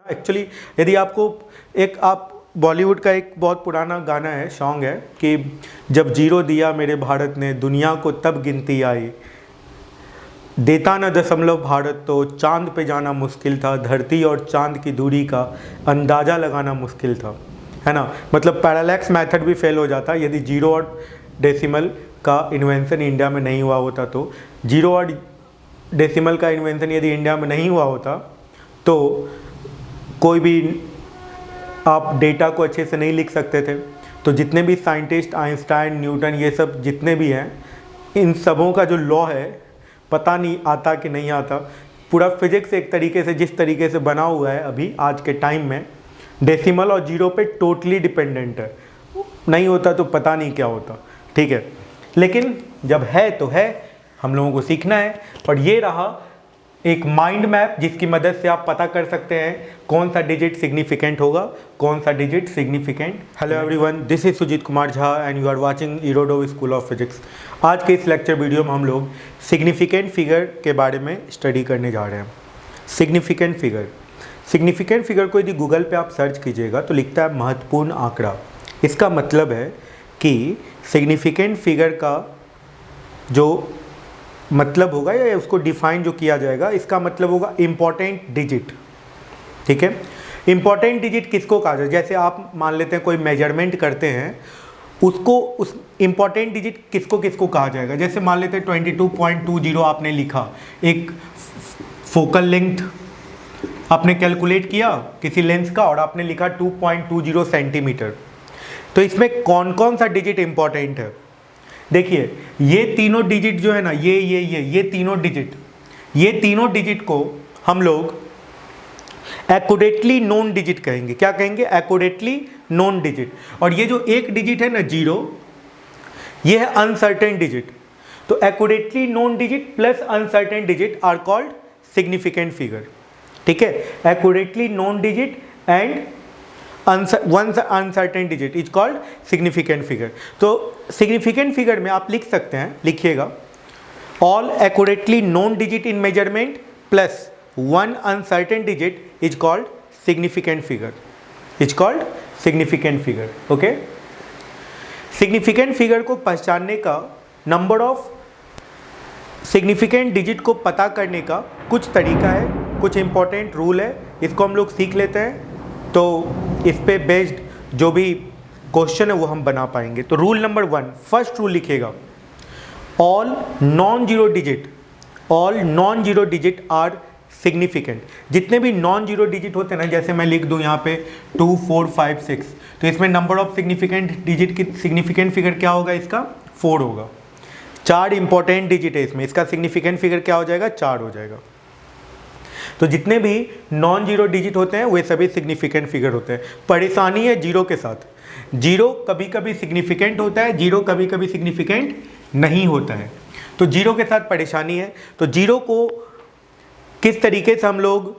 Actually यदि आपको आप बॉलीवुड का एक बहुत पुराना गाना है, सॉन्ग है कि जब जीरो दिया मेरे भारत ने दुनिया को तब गिनती आई, देता न दशमलव भारत तो चांद पे जाना मुश्किल था, धरती और चांद की दूरी का अंदाज़ा लगाना मुश्किल था, है ना। मतलब पैरालैक्स मेथड भी फेल हो जाता यदि जीरो और डेसिमल का इन्वेंशन इंडिया में नहीं हुआ होता। तो जीरो और डेसिमल का इन्वेंशन यदि इंडिया में नहीं हुआ होता तो कोई भी आप डेटा को अच्छे से नहीं लिख सकते थे। तो जितने भी साइंटिस्ट, आइंस्टाइन, न्यूटन, ये सब जितने भी हैं, इन सबों का जो लॉ है पता नहीं आता कि नहीं आता। पूरा फिजिक्स एक तरीके से जिस तरीके से बना हुआ है अभी आज के टाइम में, डेसिमल और जीरो पे टोटली डिपेंडेंट है। नहीं होता तो पता नहीं क्या होता, ठीक है। लेकिन जब है तो है, हम लोगों को सीखना है। और ये रहा एक माइंड मैप जिसकी मदद से आप पता कर सकते हैं कौन सा डिजिट सिग्निफिकेंट होगा, कौन सा digit significant. Hello everyone, this is Sujit Kumar Jha and you are watching Irodov school of physics. आज के इस लेक्चर वीडियो में हम लोग सिग्निफिकेंट फिगर के बारे में स्टडी करने जा रहे हैं। सिग्निफिकेंट फिगर को यदि गूगल पे आप सर्च कीजिएगा तो लिखता है महत्वपूर्ण आंकड़ा। इसका मतलब है कि सिग्निफिकेंट फिगर का जो मतलब होगा या उसको डिफाइन जो किया जाएगा, इसका मतलब होगा इम्पॉर्टेंट डिजिट, ठीक है। इम्पॉर्टेंट डिजिट किसको कहा जाए, जैसे आप मान लेते हैं कोई मेजरमेंट करते हैं, उसको उस इम्पॉर्टेंट डिजिट किसको किसको कहा जाएगा। जैसे मान लेते हैं 22.20 आपने लिखा, एक फोकल लेंथ आपने कैलकुलेट किया किसी लेंस का और आपने लिखा 2.20 सेंटीमीटर। तो इसमें कौन कौन सा डिजिट इम्पॉर्टेंट है, देखिए ये तीनों डिजिट जो है ना, ये तीनों डिजिट को हम लोग एक्यूरेटली नोन डिजिट कहेंगे। क्या कहेंगे? Accurately known digit. और ये जो एक डिजिट है ना, जीरो, ये है अनसर्टेन डिजिट। तो accurately known digit plus uncertain digit are called significant figure, ठीक है। Accurately known digit and one uncertain digit is called significant figure. तो सिग्निफिकेंट फिगर में आप लिख सकते हैं, लिखिएगा, all accurately known digit in measurement plus one uncertain digit is called significant figure, okay. Significant figure को पहचानने का, नंबर ऑफ सिग्निफिकेंट डिजिट को पता करने का कुछ तरीका है, कुछ इंपॉर्टेंट रूल है, इसको हम लोग सीख लेते हैं। तो इस पे बेस्ड जो भी क्वेश्चन है वो हम बना पाएंगे। तो रूल नंबर 1, फर्स्ट रूल लिखिएगा, all non zero digit are significant. जितने भी नॉन जीरो डिजिट होते हैं ना, जैसे मैं लिख दूं यहाँ पे 2, 4, 5, 6, तो इसमें नंबर ऑफ सिग्निफिकेंट डिजिट की सिग्निफिकेंट फिगर क्या होगा, इसका 4 होगा। 4 इंपॉर्टेंट डिजिट है इसमें, इसका सिग्निफिकेंट फिगर क्या हो जाएगा, 4 हो जाएगा। तो जितने भी नॉन जीरो डिजिट होते हैं वे सभी सिग्निफिकेंट फिगर होते हैं। परेशानी है जीरो के साथ, जीरो कभी कभी सिग्निफिकेंट होता है, जीरो कभी कभी सिग्निफिकेंट नहीं होता है। तो जीरो के साथ परेशानी है। तो जीरो को किस तरीके से हम लोग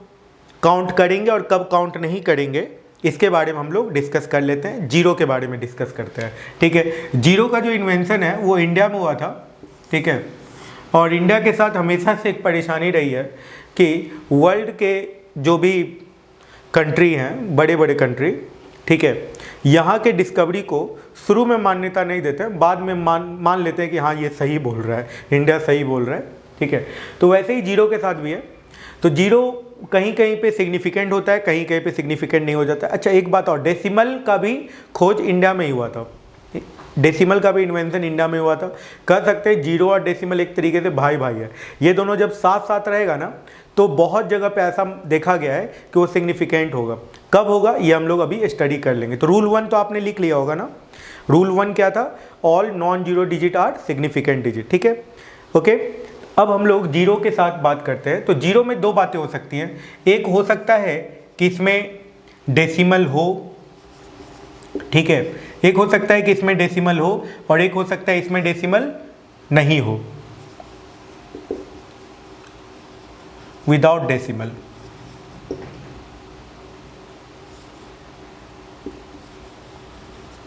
काउंट करेंगे और कब काउंट नहीं करेंगे, इसके बारे में हम लोग डिस्कस कर लेते हैं। जीरो के बारे में डिस्कस करते हैं, ठीक है। जीरो का जो इन्वेंशन है वो इंडिया में हुआ था, ठीक है। और इंडिया के साथ हमेशा से एक परेशानी रही है कि वर्ल्ड के जो भी कंट्री हैं, बड़े बड़े कंट्री, ठीक है, यहाँ के डिस्कवरी को शुरू में मान्यता नहीं देते हैं, बाद में मान लेते हैं कि हाँ ये सही बोल रहा है, इंडिया सही बोल रहा है, ठीक है। तो वैसे ही जीरो के साथ भी है। तो जीरो कहीं कहीं पे सिग्निफिकेंट होता है, कहीं कहीं पे सिग्निफिकेंट नहीं हो जाता। अच्छा एक बात और, डेसिमल का भी खोज इंडिया में ही हुआ था, डेसिमल का भी इन्वेंशन इंडिया में हुआ था। कह सकते हैं जीरो और डेसिमल एक तरीके से भाई भाई है। ये दोनों जब साथ साथ रहेगा ना, तो बहुत जगह पे ऐसा देखा गया है कि वो सिग्निफिकेंट होगा। कब होगा ये हम लोग अभी स्टडी कर लेंगे। तो रूल 1 तो आपने लिख लिया होगा ना। रूल 1 क्या था? All non zero digit are significant digit, ठीक है, ओके। अब हम लोग जीरो के साथ बात करते हैं। तो जीरो में 2 बातें हो सकती हैं। एक हो सकता है कि इसमें डेसिमल हो, ठीक है, एक हो सकता है कि इसमें डेसिमल हो और एक हो सकता है इसमें डेसिमल नहीं हो, विदाउट डेसिमल,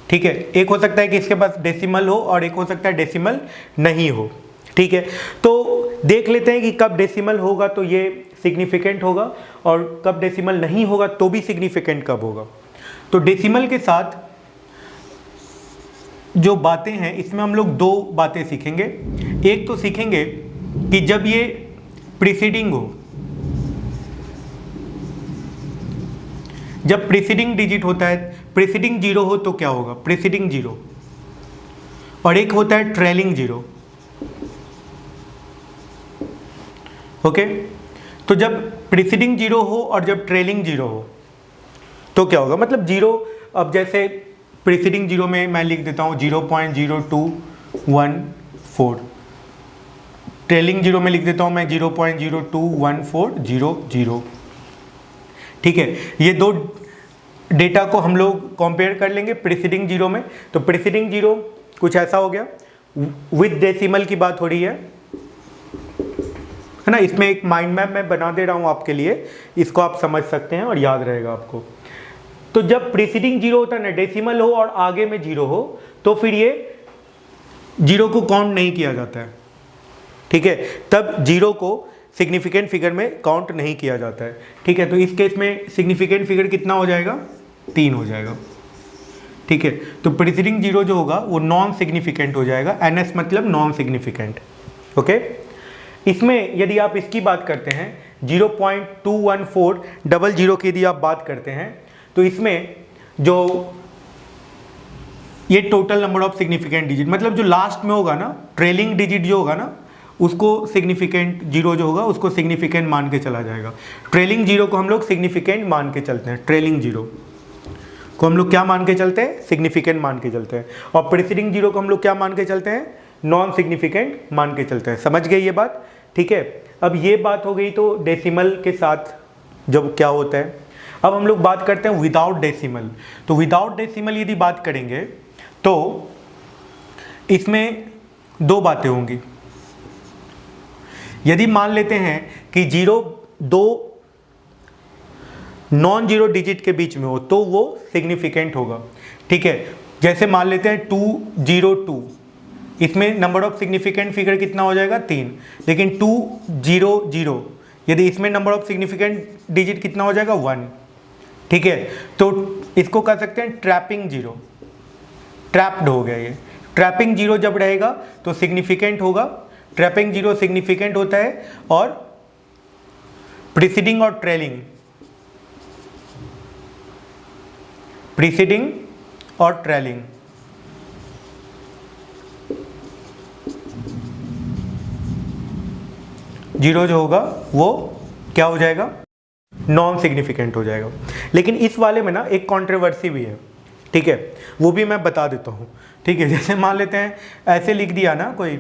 ठीक है। एक हो सकता है कि इसके पास डेसिमल हो और एक हो सकता है डेसिमल नहीं हो, ठीक है। तो देख लेते हैं कि कब डेसिमल होगा तो ये सिग्निफिकेंट होगा और कब डेसिमल नहीं होगा तो भी सिग्निफिकेंट कब होगा। तो डेसिमल के साथ जो बातें हैं इसमें हम लोग दो बातें सीखेंगे। एक तो सीखेंगे कि जब ये प्रीसीडिंग हो, जब प्रीसीडिंग डिजिट होता है, प्रीसीडिंग जीरो हो तो क्या होगा, प्रीसीडिंग जीरो, और एक होता है ट्रेलिंग जीरो। ओके, तो जब प्रीसीडिंग जीरो हो और जब ट्रेलिंग जीरो हो तो क्या होगा, मतलब जीरो, अब जैसे प्रीसीडिंग जीरो में मैं लिख देता हूँ 0.0214, ट्रेलिंग जीरो में लिख देता हूँ मैं 0.021400। ठीक है, ये दो डेटा को हम लोग कंपेयर कर लेंगे प्रीसीडिंग जीरो में। तो प्रीसीडिंग जीरो कुछ ऐसा हो गया, विद डेसिमल की बात हो रही है ना। इसमें एक माइंड मैप मैं बना दे रहा हूँ आपके लिए, इसको आप समझ सकते हैं और याद रहेगा आपको। तो जब प्रीसीडिंग जीरो होता है ना, डेसिमल हो और आगे में जीरो हो, तो फिर ये जीरो को काउंट नहीं किया जाता है। ठीक है, तब जीरो को सिग्निफिकेंट फिगर में काउंट नहीं किया जाता है। ठीक है, तो इस केस में सिग्निफिकेंट फिगर कितना हो जाएगा, 3 हो जाएगा। ठीक है, तो प्रीसीडिंग जीरो जो होगा वो नॉन सिग्निफिकेंट हो जाएगा, NS मतलब नॉन सिग्निफिकेंट। ओके, इसमें यदि आप इसकी बात करते हैं 0.21400 की यदि आप बात करते हैं, तो इसमें जो ये total number of significant digit, मतलब जो लास्ट में होगा ना, ट्रेलिंग डिजिट जो होगा ना, उसको सिग्निफिकेंट जीरो जो होगा उसको सिग्निफिकेंट मान के चला जाएगा। ट्रेलिंग जीरो को हम लोग सिग्निफिकेंट मान के चलते हैं, ट्रेलिंग जीरो को हम लोग क्या मान के चलते हैं, सिग्निफिकेंट मान के चलते हैं। और प्रीसीडिंग जीरो को हम लोग क्या मान के चलते हैं, नॉन सिग्निफिकेंट मान के चलते हैं। समझ गए ये बात। ठीक है, अब ये बात हो गई तो डेसिमल के साथ जब क्या होता है। अब हम लोग बात करते हैं विदाउट डेसिमल। तो विदाउट डेसिमल यदि बात करेंगे तो इसमें दो बातें होंगी। यदि मान लेते हैं कि जीरो दो नॉन जीरो डिजिट के बीच में हो तो वो सिग्निफिकेंट होगा। ठीक है, जैसे मान लेते हैं 202, इसमें नंबर ऑफ सिग्निफिकेंट फिगर कितना हो जाएगा, 3। लेकिन 200 यदि इसमें नंबर ऑफ सिग्निफिकेंट डिजिट कितना हो जाएगा, 1। ठीक है, तो इसको कह सकते हैं ट्रैपिंग जीरो, ट्रैप्ड हो गया ये। ट्रैपिंग जीरो जब रहेगा तो सिग्निफिकेंट होगा, ट्रैपिंग जीरो सिग्निफिकेंट होता है। और प्रीसीडिंग और ट्रेलिंग, प्रीसीडिंग और ट्रेलिंग जीरो जो होगा वो क्या हो जाएगा, नॉन सिग्निफिकेंट हो जाएगा। लेकिन इस वाले में ना एक कंट्रोवर्सी भी है। ठीक है, वो भी मैं बता देता हूँ। ठीक है, जैसे मान लेते हैं ऐसे लिख दिया ना कोई,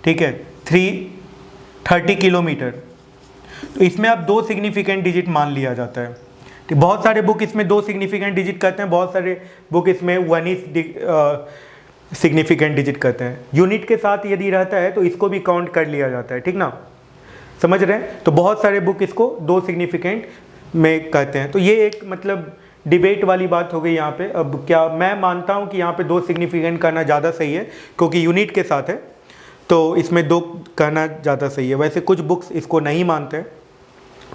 ठीक है, 330 किलोमीटर, तो इसमें आप 2 सिग्निफिकेंट डिजिट मान लिया जाता है। तो बहुत सारे बुक इसमें 2 सिग्निफिकेंट डिजिट करते हैं, बहुत सारे बुक इसमें 1 सिग्निफिकेंट डिजिट करते हैं। यूनिट के साथ यदि रहता है तो इसको भी काउंट कर लिया जाता है। ठीक ना, समझ रहे हैं। तो बहुत सारे बुक इसको 2 सिग्निफिकेंट में कहते हैं। तो ये एक मतलब डिबेट वाली बात हो गई यहाँ पे। अब क्या मैं मानता हूँ कि यहाँ पे 2 सिग्निफिकेंट करना ज़्यादा सही है, क्योंकि यूनिट के साथ है तो इसमें 2 कहना ज़्यादा सही है। वैसे कुछ बुक्स इसको नहीं मानते,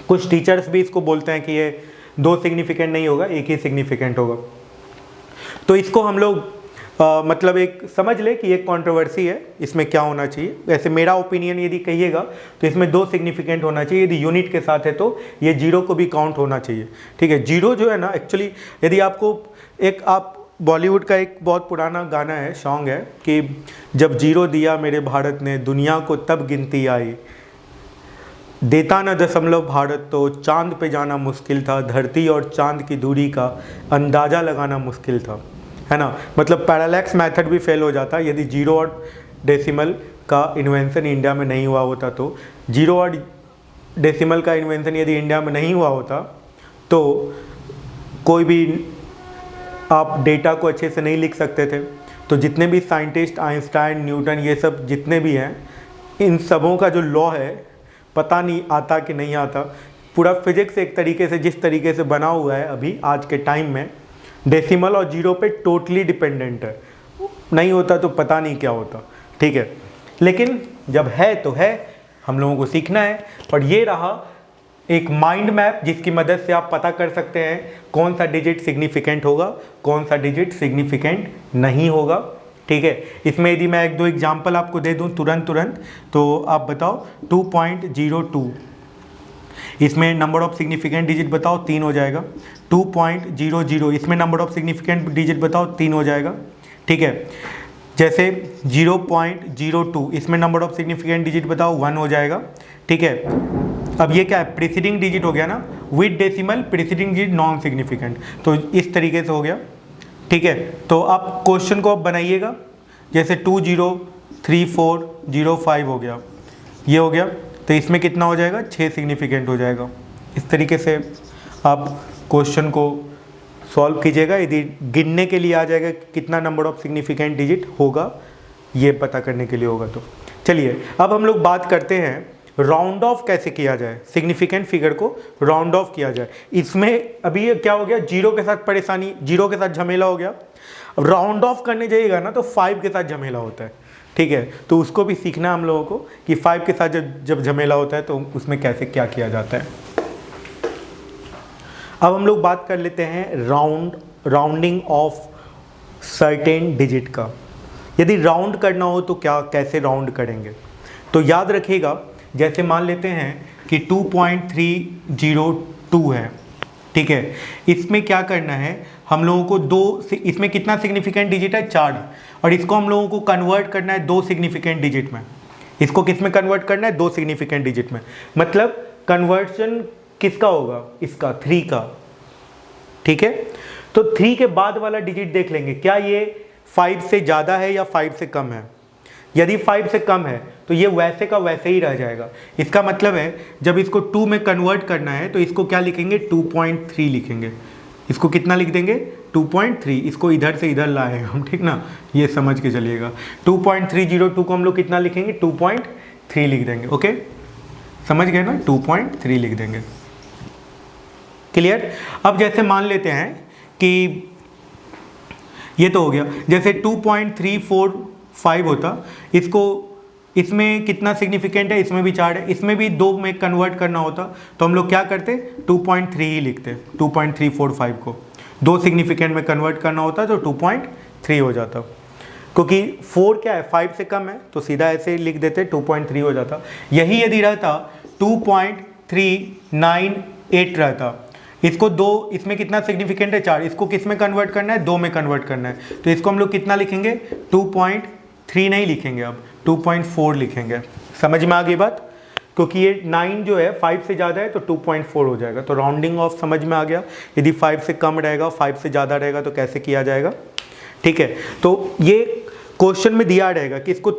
कुछ टीचर्स भी इसको बोलते हैं कि ये 2 सिग्निफिकेंट नहीं होगा, 1 ही सिग्निफिकेंट होगा। तो इसको हम लोग मतलब एक समझ ले कि एक कंट्रोवर्सी है, इसमें क्या होना चाहिए। वैसे मेरा ओपिनियन यदि कहिएगा तो इसमें 2 सिग्निफिकेंट होना चाहिए। यदि यूनिट के साथ है तो ये जीरो को भी काउंट होना चाहिए। ठीक है, जीरो जो है ना, एक्चुअली यदि आपको एक आप बॉलीवुड का एक बहुत पुराना गाना है, सॉन्ग है कि जब जीरो दिया मेरे भारत ने दुनिया को तब गिनती आई, देता न दशमलव भारत तो चांद पे जाना मुश्किल था, धरती और चांद की दूरी का अंदाज़ा लगाना मुश्किल था, है ना। मतलब पैरालैक्स मेथड भी फेल हो जाता यदि जीरो और डेसिमल का इन्वेंशन इंडिया में नहीं हुआ होता। तो जीरो और डेसिमल का इन्वेंशन यदि इंडिया में नहीं हुआ होता तो कोई भी आप डेटा को अच्छे से नहीं लिख सकते थे। तो जितने भी साइंटिस्ट, आइंस्टाइन, न्यूटन, ये सब जितने भी हैं, इन सबों का जो लॉ है पता नहीं आता कि नहीं आता। पूरा फिजिक्स एक तरीके से जिस तरीके से बना हुआ है अभी आज के टाइम में, डेसिमल और जीरो पे टोटली डिपेंडेंट है। नहीं होता तो पता नहीं क्या होता। ठीक है, लेकिन जब है तो है, हम लोगों को सीखना है। और ये रहा एक माइंड मैप जिसकी मदद से आप पता कर सकते हैं कौन सा डिजिट सिग्निफिकेंट होगा, कौन सा डिजिट सिग्निफिकेंट नहीं होगा। ठीक है, इसमें यदि मैं एक दो एग्जांपल आपको दे दूं तुरंत तो आप बताओ 2.02, इसमें नंबर ऑफ सिग्निफिकेंट डिजिट बताओ 3 हो जाएगा। 2.00 इसमें नंबर ऑफ सिग्निफिकेंट डिजिट बताओ 3 हो जाएगा। ठीक है, जैसे 0.02 इसमें नंबर ऑफ सिग्निफिकेंट डिजिट बताओ 1 हो जाएगा। ठीक है, अब ये क्या है, प्रीसीडिंग डिजिट हो गया ना, with decimal preceding digit non significant, तो इस तरीके से हो गया। ठीक है, तो आप क्वेश्चन को आप बनाइएगा, जैसे 203405 हो गया, ये हो गया, तो इसमें कितना हो जाएगा, 6 सिग्निफिकेंट हो जाएगा। इस तरीके से आप क्वेश्चन को सॉल्व कीजिएगा। यदि गिनने के लिए आ जाएगा कितना नंबर ऑफ सिग्निफिकेंट डिजिट होगा, ये पता करने के लिए होगा। तो चलिए अब हम लोग बात करते हैं राउंड ऑफ कैसे किया जाए, सिग्निफिकेंट फिगर को राउंड ऑफ किया जाए। इसमें अभी ये क्या हो गया, 0 के साथ परेशानी, 0 के साथ झमेला हो गया। अब राउंड ऑफ करने जाइएगा ना तो 5 के साथ झमेला होता है। ठीक है, तो उसको भी सीखना है हम लोगों को कि 5 के साथ जब झमेला होता है तो उसमें कैसे क्या किया जाता है। अब हम लोग बात कर लेते हैं राउंडिंग ऑफ सर्टेन डिजिट का। यदि राउंड करना हो तो क्या कैसे राउंड करेंगे, तो याद रखिएगा, जैसे मान लेते हैं कि 2.302 है। ठीक है, इसमें क्या करना है हम लोगों को, इसमें कितना सिग्निफिकेंट डिजिट है, 4, और इसको हम लोगों को कन्वर्ट करना है 2 सिग्निफिकेंट डिजिट में। इसको किस में कन्वर्ट करना है, 2 सिग्निफिकेंट डिजिट में। मतलब कन्वर्जन किसका होगा, इसका 3 का। ठीक है, तो 3 के बाद वाला डिजिट देख लेंगे, क्या ये 5 से ज़्यादा है या 5 से कम है। यदि 5 से कम है तो ये वैसे का वैसे ही रह जाएगा। इसका मतलब है जब इसको 2 में कन्वर्ट करना है तो इसको क्या लिखेंगे, 2.3 लिखेंगे। इसको कितना लिख देंगे, 2.3, इसको इधर से इधर लाएंगे हम, ठीक ना, ये समझ के चलिएगा। 2.302 को हम लोग कितना लिखेंगे, 2.3 लिख देंगे। ओके, समझ गए ना, 2.3 लिख देंगे। क्लियर। अब जैसे मान लेते हैं कि ये तो हो गया, जैसे 2.345 होता, इसको इसमें कितना सिग्निफिकेंट है, इसमें भी 4 है, इसमें भी 2 में कन्वर्ट करना होता तो हम लोग क्या करते, 2.3 ही लिखते। 2.345 को 2 सिग्निफिकेंट में कन्वर्ट करना होता तो 2.3 हो जाता, क्योंकि 4 क्या है, 5 से कम है, तो सीधा ऐसे लिख देते, 2.3 हो जाता। यही यदि रहता 2.398 रहता, इसको 2, इसमें कितना सिग्निफिकेंट है, 4, इसको किस में कन्वर्ट करना है, 2 में कन्वर्ट करना है, तो इसको हम लोग कितना लिखेंगे, 2.3 नहीं लिखेंगे, अब 2.4 लिखेंगे। समझ में आ गई बात, क्योंकि ये 9 जो है 5 से ज़्यादा है तो 2.4 हो जाएगा। तो राउंडिंग ऑफ समझ में आ गया। यदि 5 से कम रहेगा, 5 से ज़्यादा रहेगा तो कैसे किया जाएगा। ठीक है, तो ये क्वेश्चन में दिया रहेगा कि इसको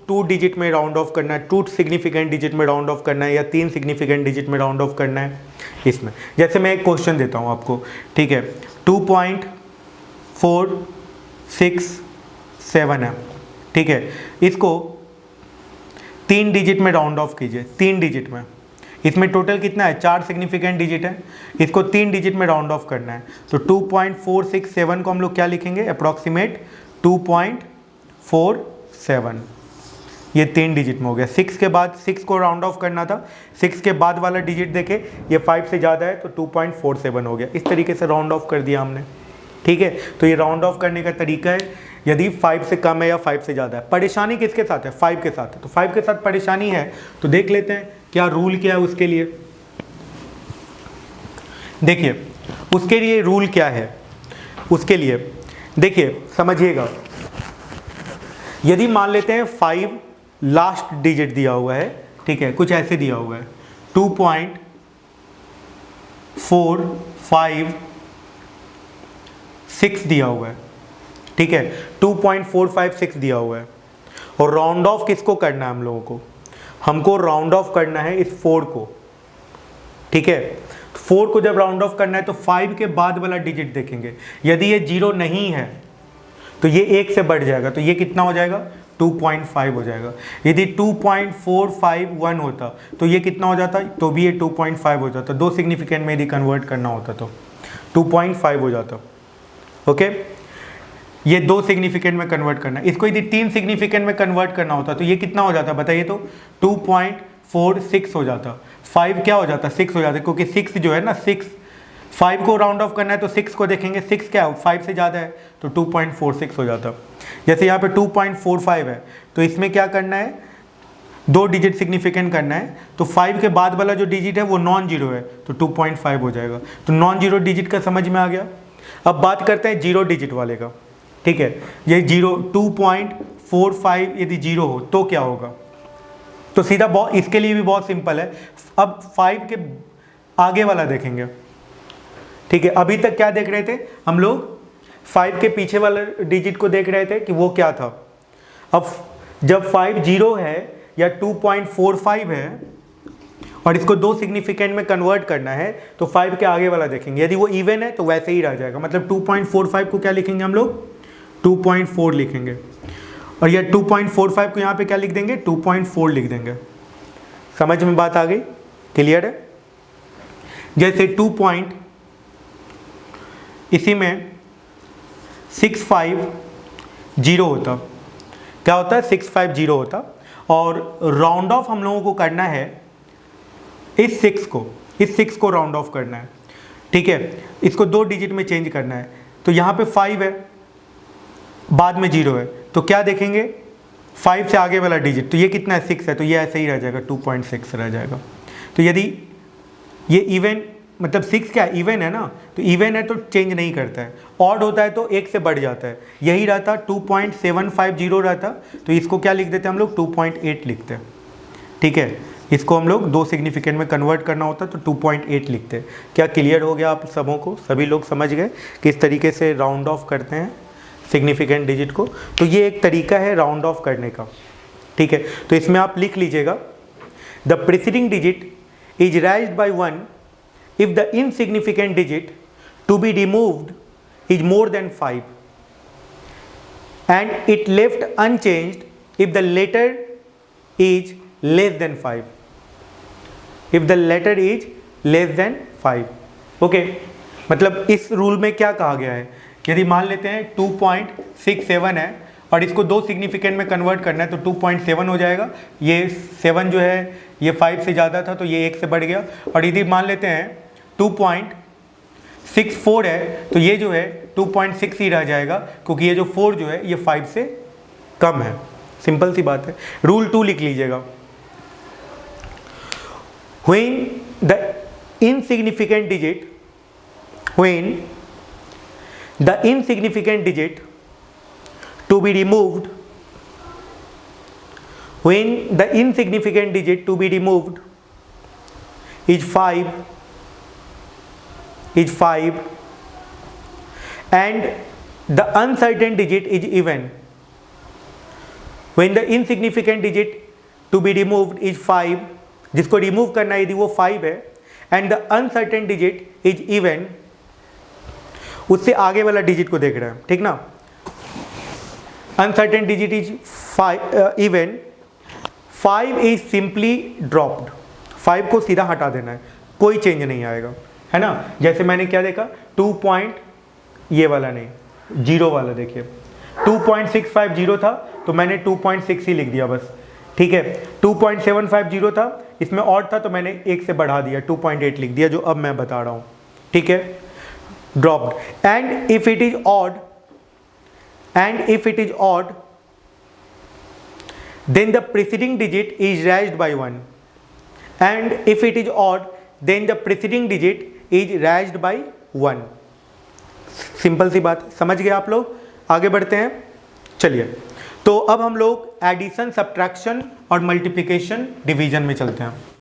2 डिजिट में राउंड ऑफ करना है, 2 सिग्निफिकेंट डिजिट में राउंड ऑफ करना है, या 3 सिग्निफिकेंट डिजिट में राउंड ऑफ करना है। इसमें जैसे मैं एक क्वेश्चन देता हूँ आपको, ठीक है, 2.467 है। ठीक है, इसको 3 डिजिट में राउंड ऑफ कीजिए, 3 डिजिट में। इसमें टोटल कितना है, 4 सिग्निफिकेंट डिजिट है, इसको 3 डिजिट में राउंड ऑफ करना है। तो 2.467 को हम लोग क्या लिखेंगे, अप्रॉक्सीमेट 2.47, ये 3 डिजिट में हो गया। 6 के बाद 6 को राउंड ऑफ करना था, 6 के बाद वाला डिजिट देखे, ये 5 से ज़्यादा है तो 2.47 हो गया। इस तरीके से राउंड ऑफ कर दिया हमने। ठीक है, तो ये राउंड ऑफ करने का तरीका है यदि 5 से कम है या 5 से ज़्यादा है। परेशानी किसके साथ है, 5 के साथ है, तो 5 के साथ परेशानी है तो देख लेते हैं क्या रूल क्या है उसके लिए। देखिए उसके लिए रूल क्या है, उसके लिए देखिए समझिएगा। यदि मान लेते हैं 5 लास्ट डिजिट दिया हुआ है, ठीक है, कुछ ऐसे दिया हुआ है 2.456 दिया हुआ है, ठीक है, 2.456 दिया हुआ है, और राउंड ऑफ किसको करना है हम लोगों को, हमको राउंड ऑफ करना है इस 4 को। ठीक है, 4 को जब राउंड ऑफ करना है तो 5 के बाद वाला डिजिट देखेंगे, यदि ये 0 नहीं है तो ये 1 से बढ़ जाएगा, तो ये कितना हो जाएगा, 2.5 हो जाएगा। यदि 2.451 होता तो ये कितना हो जाता, तो भी ये 2.5 हो जाता। 2 सिग्निफिकेंट में यदि कन्वर्ट करना होता तो 2.5 हो जाता। ओके, ये 2 सिग्निफिकेंट में कन्वर्ट करना है। इसको यदि 3 सिग्निफिकेंट में कन्वर्ट करना होता तो ये कितना हो जाता, बताइए तो, 6 हो जाता, 5 क्या हो जाता, 6 हो जाता, क्योंकि 6 जो है ना 6, 5 को राउंड ऑफ करना है तो 6 को देखेंगे, 6 क्या है 5 से ज़्यादा है तो 2.46 हो जाता। जैसे यहाँ पे 2.45 है तो इसमें क्या करना है, 2 डिजिट सिग्निफिकेंट करना है, तो 5 के बाद वाला जो डिजिट है वो नॉन जीरो है तो 2.5 हो जाएगा। तो नॉन जीरो डिजिट का समझ में आ गया। अब बात करते हैं जीरो डिजिट वाले का, ठीक है। ये 2.45 यदि जीरो हो तो क्या होगा, तो सीधा इसके लिए भी बहुत सिंपल है। अब 5 के आगे वाला देखेंगे, ठीक है। अभी तक क्या देख रहे थे हम लोग, 5 के पीछे वाला डिजिट को देख रहे थे कि वो क्या था। अब जब 5 जीरो है या 2.45 है और इसको 2 सिग्निफिकेंट में कन्वर्ट करना है तो 5 के आगे वाला देखेंगे, यदि वो इवन है तो वैसे ही रह जाएगा। मतलब 2.45 को क्या लिखेंगे हम लोग, 2.4 लिखेंगे, और यह 2.45 को यहाँ पे क्या लिख देंगे, 2.4 लिख देंगे। समझ में बात आ गई, क्लियर है। जैसे 2. इसी में 650 होता, क्या होता है 650 होता, और राउंड ऑफ हम लोगों को करना है इस 6 को राउंड ऑफ करना है, ठीक है। इसको 2 डिजिट में चेंज करना है, तो यहाँ पे 5 है, बाद में 0 है, तो क्या देखेंगे 5 से आगे वाला डिजिट, तो ये कितना है 6 है, तो ये ऐसे ही रह जाएगा 2.6 रह जाएगा। तो यदि ये इवन मतलब 6 क्या है, इवन है ना, तो इवन है तो चेंज नहीं करता है, ऑड होता है तो 1 से बढ़ जाता है। यही रहता 2.750 रहता, तो इसको क्या लिख देते हैं हम लोग, 2.8 लिखते हैं, ठीक है। इसको हम लोग 2 सिग्निफिकेंट में कन्वर्ट करना होता तो 2.8 लिखते हैं। क्या क्लियर हो गया आप सबों को, सभी लोग समझ गए किस तरीके से राउंड ऑफ करते हैं सिग्निफिकेंट डिजिट को। तो ये एक तरीका है राउंड ऑफ करने का, ठीक है। तो इसमें आप लिख लीजिएगा, the preceding digit is raised by 1 if the insignificant digit to be removed is more than 5 and it left unchanged if the latter is less than 5, if the latter is less than 5, okay। मतलब इस rule में क्या कहा गया है, यदि मान लेते हैं 2.67 है और इसको 2 सिग्निफिकेंट में कन्वर्ट करना है तो 2.7 हो जाएगा। ये 7 जो है ये 5 से ज़्यादा था तो ये 1 से बढ़ गया, और यदि मान लेते हैं 2.64 है तो ये जो है 2.6 ही रह जाएगा, क्योंकि ये जो 4 जो है ये 5 से कम है। सिंपल सी बात है। रूल 2 लिख लीजिएगा, when the insignificant digit to be removed is 5 and the uncertain digit is even, when the insignificant digit to be removed is 5, जिसको रिमूव करना है यदि वो 5 है, and the uncertain digit is even, उससे आगे वाला डिजिट को देख रहे हैं, ठीक ना। Uncertain digit is even, 5 is simply dropped, 5 को सीधा हटा देना है, कोई चेंज नहीं आएगा, है ना। जैसे मैंने क्या देखा, 2. ये वाला नहीं, 0 वाला देखिए, 2.650 था तो मैंने 2.6 ही लिख दिया बस, ठीक है। 2.750 था, इसमें ऑड था तो मैंने 1 से बढ़ा दिया, 2.8 लिख दिया, जो अब मैं बता रहा हूँ, ठीक है। Dropped, and if it is odd then the preceding digit is raised by 1, and if it is odd then the preceding digit is raised by 1। Simple सी बात, समझ गए आप लोग। आगे बढ़ते हैं, चलिए। तो अब हम लोग एडिशन, सब्ट्रैक्शन और मल्टीप्लिकेशन, डिवीजन में चलते हैं।